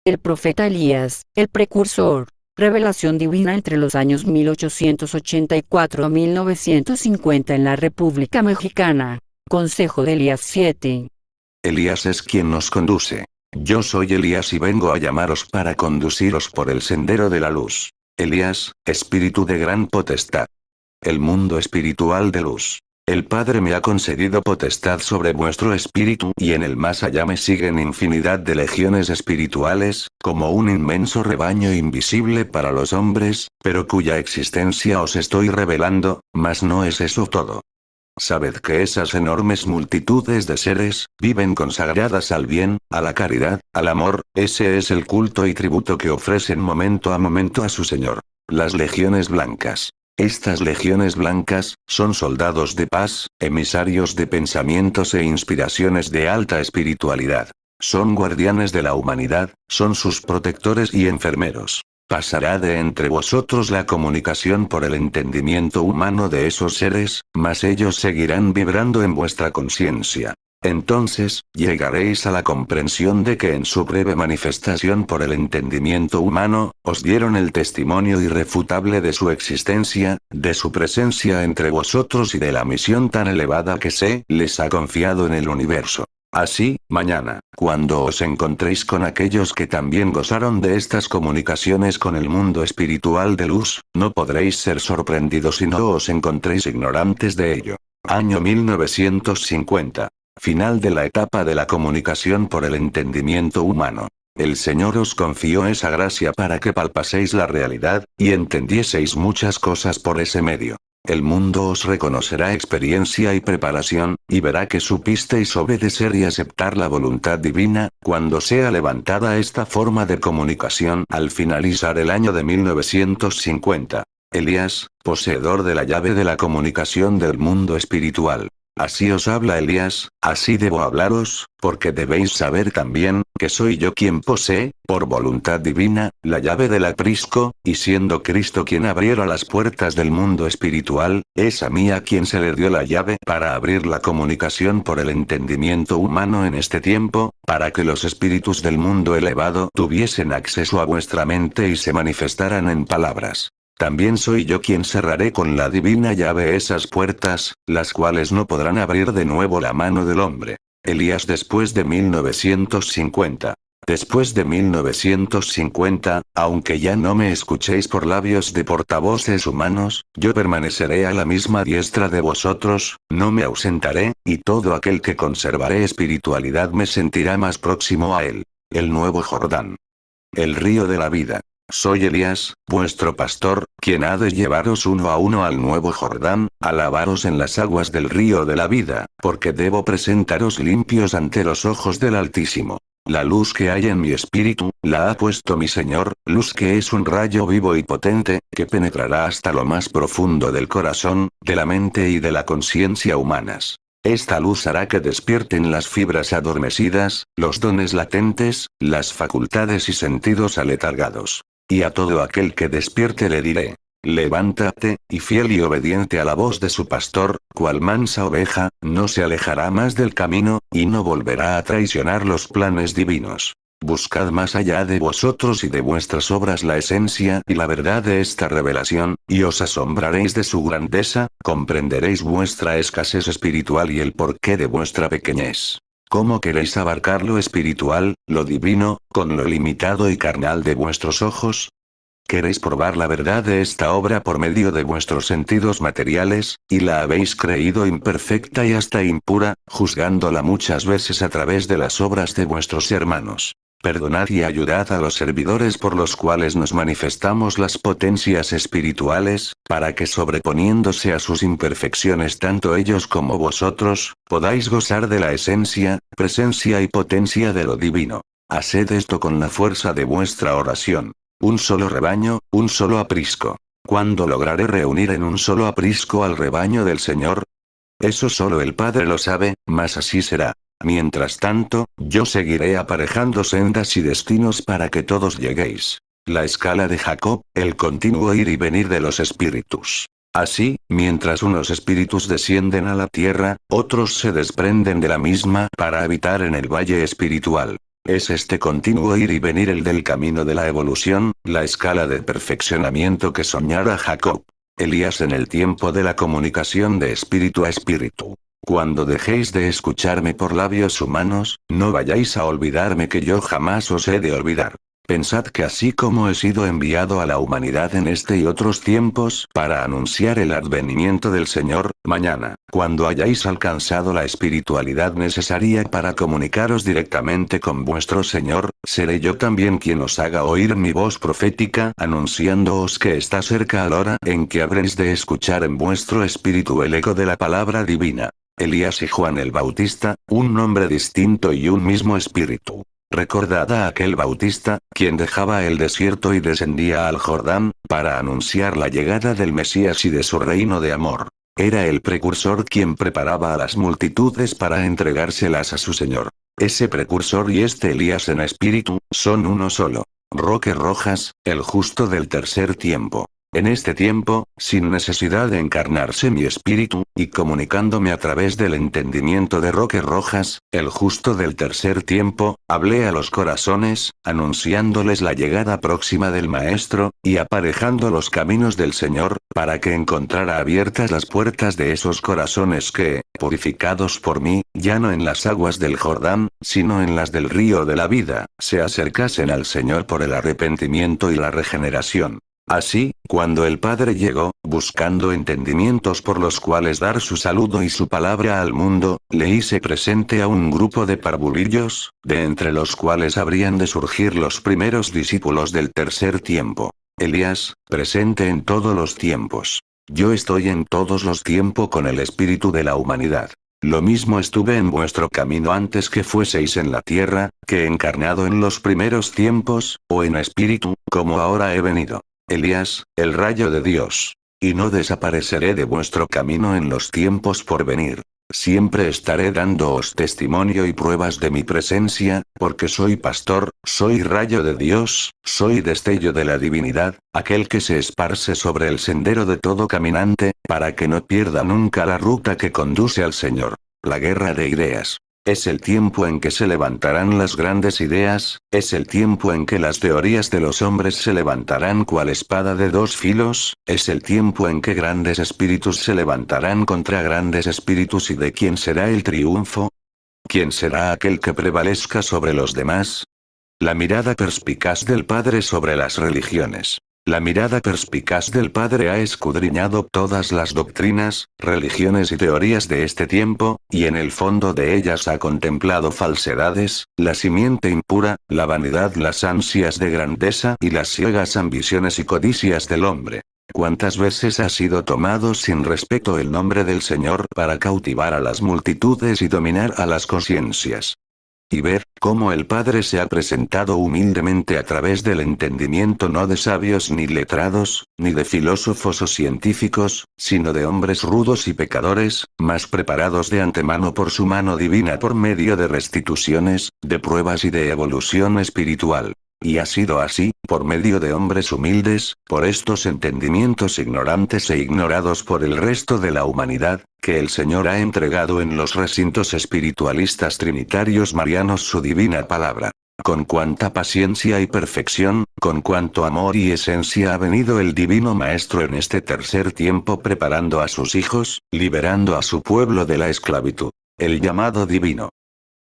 El profeta Elías, el precursor. Revelación divina entre los años 1884 a 1950 en la República Mexicana. Consejo de Elías 7. Elías es quien nos conduce. Yo soy Elías y vengo a llamaros para conduciros por el sendero de la luz. Elías, espíritu de gran potestad. El mundo espiritual de luz. El Padre me ha concedido potestad sobre vuestro espíritu y en el más allá me siguen infinidad de legiones espirituales, como un inmenso rebaño invisible para los hombres, pero cuya existencia os estoy revelando, mas no es eso todo. Sabed que esas enormes multitudes de seres, viven consagradas al bien, a la caridad, al amor, ese es el culto y tributo que ofrecen momento a momento a su Señor. Las legiones blancas. Estas legiones blancas, son soldados de paz, emisarios de pensamientos e inspiraciones de alta espiritualidad. Son guardianes de la humanidad, son sus protectores y enfermeros. Pasará de entre vosotros la comunicación por el entendimiento humano de esos seres, mas ellos seguirán vibrando en vuestra conciencia. Entonces, llegaréis a la comprensión de que en su breve manifestación por el entendimiento humano, os dieron el testimonio irrefutable de su existencia, de su presencia entre vosotros y de la misión tan elevada que se les ha confiado en el universo. Así, mañana, cuando os encontréis con aquellos que también gozaron de estas comunicaciones con el mundo espiritual de luz, no podréis ser sorprendidos si no os encontréis ignorantes de ello. Año 1950. Final de la etapa de la comunicación por el entendimiento humano. El Señor os confió esa gracia para que palpaseis la realidad, y entendieseis muchas cosas por ese medio. El mundo os reconocerá experiencia y preparación, y verá que supisteis obedecer y aceptar la voluntad divina, cuando sea levantada esta forma de comunicación al finalizar el año de 1950. Elías, poseedor de la llave de la comunicación del mundo espiritual. Así os habla Elías, así debo hablaros, porque debéis saber también, que soy yo quien posee, por voluntad divina, la llave del aprisco, y siendo Cristo quien abriera las puertas del mundo espiritual, es a mí a quien se le dio la llave para abrir la comunicación por el entendimiento humano en este tiempo, para que los espíritus del mundo elevado tuviesen acceso a vuestra mente y se manifestaran en palabras. También soy yo quien cerraré con la divina llave esas puertas, las cuales no podrán abrir de nuevo la mano del hombre. Elías después de 1950. Después de 1950, aunque ya no me escuchéis por labios de portavoces humanos, yo permaneceré a la misma diestra de vosotros, no me ausentaré, y todo aquel que conservaré espiritualidad me sentirá más próximo a él. El nuevo Jordán. El río de la vida. Soy Elías, vuestro pastor, quien ha de llevaros uno a uno al nuevo Jordán, a lavaros en las aguas del río de la vida, porque debo presentaros limpios ante los ojos del Altísimo. La luz que hay en mi espíritu, la ha puesto mi Señor, luz que es un rayo vivo y potente, que penetrará hasta lo más profundo del corazón, de la mente y de la conciencia humanas. Esta luz hará que despierten las fibras adormecidas, los dones latentes, las facultades y sentidos aletargados. Y a todo aquel que despierte le diré: levántate, y fiel y obediente a la voz de su pastor, cual mansa oveja, no se alejará más del camino, y no volverá a traicionar los planes divinos. Buscad más allá de vosotros y de vuestras obras la esencia y la verdad de esta revelación, y os asombraréis de su grandeza, comprenderéis vuestra escasez espiritual y el porqué de vuestra pequeñez. ¿Cómo queréis abarcar lo espiritual, lo divino, con lo limitado y carnal de vuestros ojos? ¿Queréis probar la verdad de esta obra por medio de vuestros sentidos materiales, y la habéis creído imperfecta y hasta impura, juzgándola muchas veces a través de las obras de vuestros hermanos? Perdonad y ayudad a los servidores por los cuales nos manifestamos las potencias espirituales, para que sobreponiéndose a sus imperfecciones tanto ellos como vosotros, podáis gozar de la esencia, presencia y potencia de lo divino. Haced esto con la fuerza de vuestra oración. Un solo rebaño, un solo aprisco. ¿Cuándo lograré reunir en un solo aprisco al rebaño del Señor? Eso solo el Padre lo sabe, mas así será. Mientras tanto, yo seguiré aparejando sendas y destinos para que todos lleguéis. La escala de Jacob, el continuo ir y venir de los espíritus. Así, mientras unos espíritus descienden a la tierra, otros se desprenden de la misma para habitar en el valle espiritual. Es este continuo ir y venir el del camino de la evolución, la escala de perfeccionamiento que soñara Jacob. Elías en el tiempo de la comunicación de espíritu a espíritu. Cuando dejéis de escucharme por labios humanos, no vayáis a olvidarme que yo jamás os he de olvidar. Pensad que así como he sido enviado a la humanidad en este y otros tiempos para anunciar el advenimiento del Señor, mañana, cuando hayáis alcanzado la espiritualidad necesaria para comunicaros directamente con vuestro Señor, seré yo también quien os haga oír mi voz profética anunciándoos que está cerca la hora en que habréis de escuchar en vuestro espíritu el eco de la palabra divina. Elías y Juan el Bautista, un nombre distinto y un mismo espíritu. Recordad a aquel Bautista, quien dejaba el desierto y descendía al Jordán, para anunciar la llegada del Mesías y de su reino de amor. Era el precursor quien preparaba a las multitudes para entregárselas a su Señor. Ese precursor y este Elías en espíritu, son uno solo. Roque Rojas, el justo del tercer tiempo. En este tiempo, sin necesidad de encarnarse mi espíritu, y comunicándome a través del entendimiento de Roque Rojas, el justo del tercer tiempo, hablé a los corazones, anunciándoles la llegada próxima del Maestro, y aparejando los caminos del Señor, para que encontrara abiertas las puertas de esos corazones que, purificados por mí, ya no en las aguas del Jordán, sino en las del río de la vida, se acercasen al Señor por el arrepentimiento y la regeneración. Así, cuando el Padre llegó, buscando entendimientos por los cuales dar su saludo y su palabra al mundo, le hice presente a un grupo de parvulillos, de entre los cuales habrían de surgir los primeros discípulos del tercer tiempo. Elías, presente en todos los tiempos. Yo estoy en todos los tiempos con el espíritu de la humanidad. Lo mismo estuve en vuestro camino antes que fueseis en la tierra, que encarnado en los primeros tiempos, o en espíritu, como ahora he venido. Elías, el rayo de Dios. Y no desapareceré de vuestro camino en los tiempos por venir. Siempre estaré dándoos testimonio y pruebas de mi presencia, porque soy pastor, soy rayo de Dios, soy destello de la divinidad, aquel que se esparce sobre el sendero de todo caminante, para que no pierda nunca la ruta que conduce al Señor. La guerra de ideas. Es el tiempo en que se levantarán las grandes ideas, es el tiempo en que las teorías de los hombres se levantarán cual espada de dos filos, es el tiempo en que grandes espíritus se levantarán contra grandes espíritus. ¿Y de quién será el triunfo? ¿Quién será aquel que prevalezca sobre los demás? La mirada perspicaz del Padre sobre las religiones. La mirada perspicaz del Padre ha escudriñado todas las doctrinas, religiones y teorías de este tiempo, y en el fondo de ellas ha contemplado falsedades, la simiente impura, la vanidad, las ansias de grandeza y las ciegas ambiciones y codicias del hombre. ¿Cuántas veces ha sido tomado sin respeto el nombre del Señor para cautivar a las multitudes y dominar a las conciencias? Y ver cómo el Padre se ha presentado humildemente a través del entendimiento no de sabios ni letrados, ni de filósofos o científicos, sino de hombres rudos y pecadores, más preparados de antemano por su mano divina por medio de restituciones, de pruebas y de evolución espiritual. Y ha sido así, por medio de hombres humildes, por estos entendimientos ignorantes e ignorados por el resto de la humanidad, que el Señor ha entregado en los recintos espiritualistas trinitarios marianos su divina palabra. Con cuánta paciencia y perfección, con cuánto amor y esencia ha venido el Divino Maestro en este tercer tiempo preparando a sus hijos, liberando a su pueblo de la esclavitud. El llamado divino.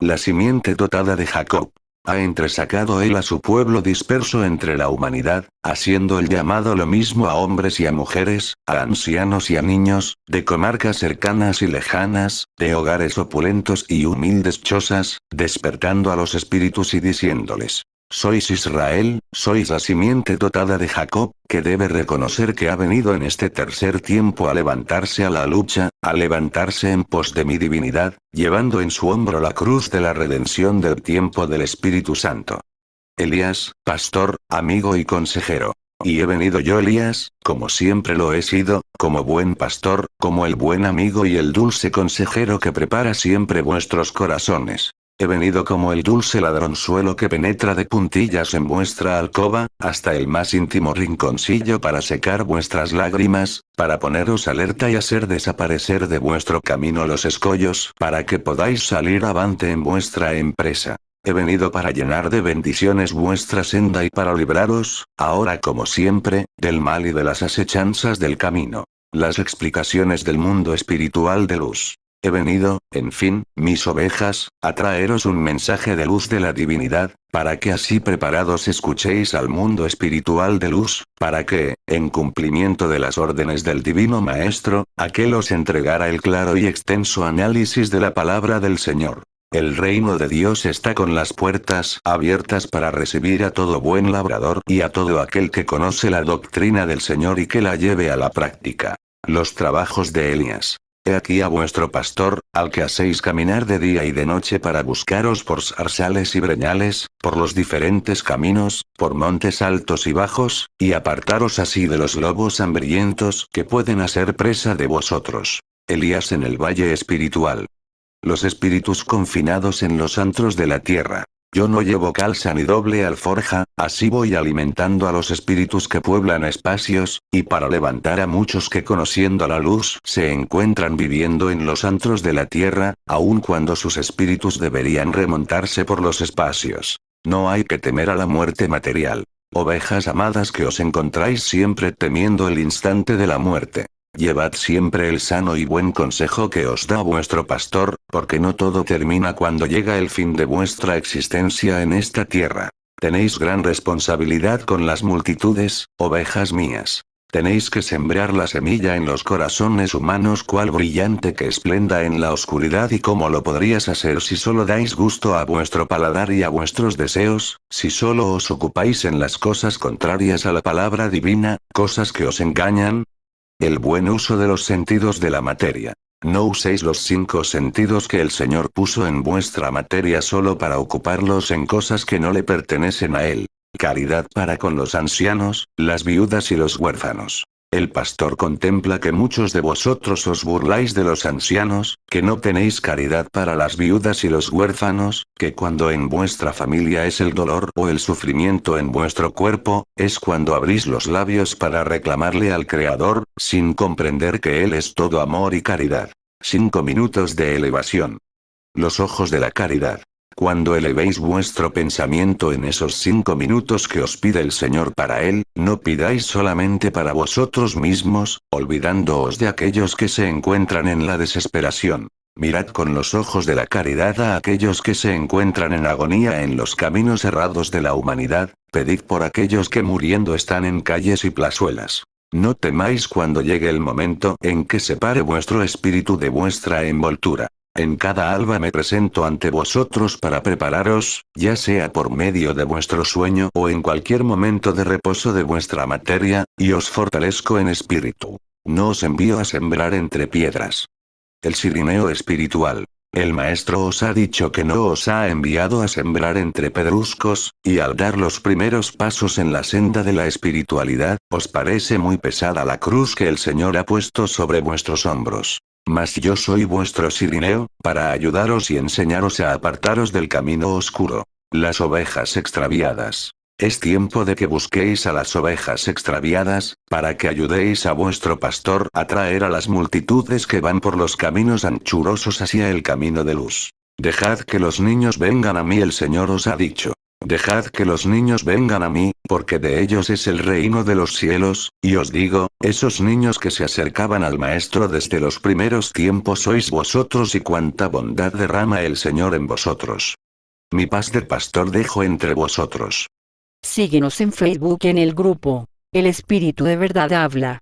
La simiente dotada de Jacob. Ha entresacado él a su pueblo disperso entre la humanidad, haciendo el llamado lo mismo a hombres y a mujeres, a ancianos y a niños, de comarcas cercanas y lejanas, de hogares opulentos y humildes chozas, despertando a los espíritus y diciéndoles: sois Israel, sois la simiente dotada de Jacob, que debe reconocer que ha venido en este tercer tiempo a levantarse a la lucha, a levantarse en pos de mi divinidad, llevando en su hombro la cruz de la redención del tiempo del Espíritu Santo. Elías, pastor, amigo y consejero. Y he venido yo Elías, como siempre lo he sido, como buen pastor, como el buen amigo y el dulce consejero que prepara siempre vuestros corazones. He venido como el dulce ladronzuelo que penetra de puntillas en vuestra alcoba, hasta el más íntimo rinconcillo para secar vuestras lágrimas, para poneros alerta y hacer desaparecer de vuestro camino los escollos para que podáis salir avante en vuestra empresa. He venido para llenar de bendiciones vuestra senda y para libraros, ahora como siempre, del mal y de las asechanzas del camino. Las explicaciones del mundo espiritual de luz. He venido, en fin, mis ovejas, a traeros un mensaje de luz de la divinidad, para que así preparados escuchéis al mundo espiritual de luz, para que, en cumplimiento de las órdenes del Divino Maestro, aquel os entregara el claro y extenso análisis de la palabra del Señor. El reino de Dios está con las puertas abiertas para recibir a todo buen labrador y a todo aquel que conoce la doctrina del Señor y que la lleve a la práctica. Los trabajos de Elías. He aquí a vuestro pastor, al que hacéis caminar de día y de noche para buscaros por zarzales y breñales, por los diferentes caminos, por montes altos y bajos, y apartaros así de los lobos hambrientos que pueden hacer presa de vosotros. Elías en el valle espiritual. Los espíritus confinados en los antros de la tierra. Yo no llevo calza ni doble alforja, así voy alimentando a los espíritus que pueblan espacios, y para levantar a muchos que conociendo la luz se encuentran viviendo en los antros de la tierra, aun cuando sus espíritus deberían remontarse por los espacios. No hay que temer a la muerte material. Ovejas amadas que os encontráis siempre temiendo el instante de la muerte. Llevad siempre el sano y buen consejo que os da vuestro pastor, porque no todo termina cuando llega el fin de vuestra existencia en esta tierra. Tenéis gran responsabilidad con las multitudes, ovejas mías. Tenéis que sembrar la semilla en los corazones humanos cual brillante que esplenda en la oscuridad. ¿Y cómo lo podrías hacer si solo dais gusto a vuestro paladar y a vuestros deseos, si solo os ocupáis en las cosas contrarias a la palabra divina, cosas que os engañan? El buen uso de los sentidos de la materia. No uséis los 5 sentidos que el Señor puso en vuestra materia solo para ocuparlos en cosas que no le pertenecen a Él. Caridad para con los ancianos, las viudas y los huérfanos. El pastor contempla que muchos de vosotros os burláis de los ancianos, que no tenéis caridad para las viudas y los huérfanos, que cuando en vuestra familia es el dolor o el sufrimiento en vuestro cuerpo, es cuando abrís los labios para reclamarle al Creador, sin comprender que Él es todo amor y caridad. 5 minutos de elevación. Los ojos de la caridad. Cuando elevéis vuestro pensamiento en esos 5 minutos que os pide el Señor para Él, no pidáis solamente para vosotros mismos, olvidándoos de aquellos que se encuentran en la desesperación. Mirad con los ojos de la caridad a aquellos que se encuentran en agonía en los caminos errados de la humanidad, pedid por aquellos que muriendo están en calles y plazuelas. No temáis cuando llegue el momento en que separe vuestro espíritu de vuestra envoltura. En cada alba me presento ante vosotros para prepararos, ya sea por medio de vuestro sueño o en cualquier momento de reposo de vuestra materia, y os fortalezco en espíritu. No os envío a sembrar entre piedras. El sirineo espiritual. El maestro os ha dicho que no os ha enviado a sembrar entre pedruscos, y al dar los primeros pasos en la senda de la espiritualidad, os parece muy pesada la cruz que el Señor ha puesto sobre vuestros hombros. Mas yo soy vuestro sirineo, para ayudaros y enseñaros a apartaros del camino oscuro. Las ovejas extraviadas. Es tiempo de que busquéis a las ovejas extraviadas, para que ayudéis a vuestro pastor a traer a las multitudes que van por los caminos anchurosos hacia el camino de luz. Dejad que los niños vengan a mí, el Señor os ha dicho. Dejad que los niños vengan a mí, porque de ellos es el reino de los cielos, y os digo, esos niños que se acercaban al Maestro desde los primeros tiempos sois vosotros, y cuánta bondad derrama el Señor en vosotros. Mi paz de pastor dejo entre vosotros. Síguenos en Facebook en el grupo El Espíritu de Verdad Habla.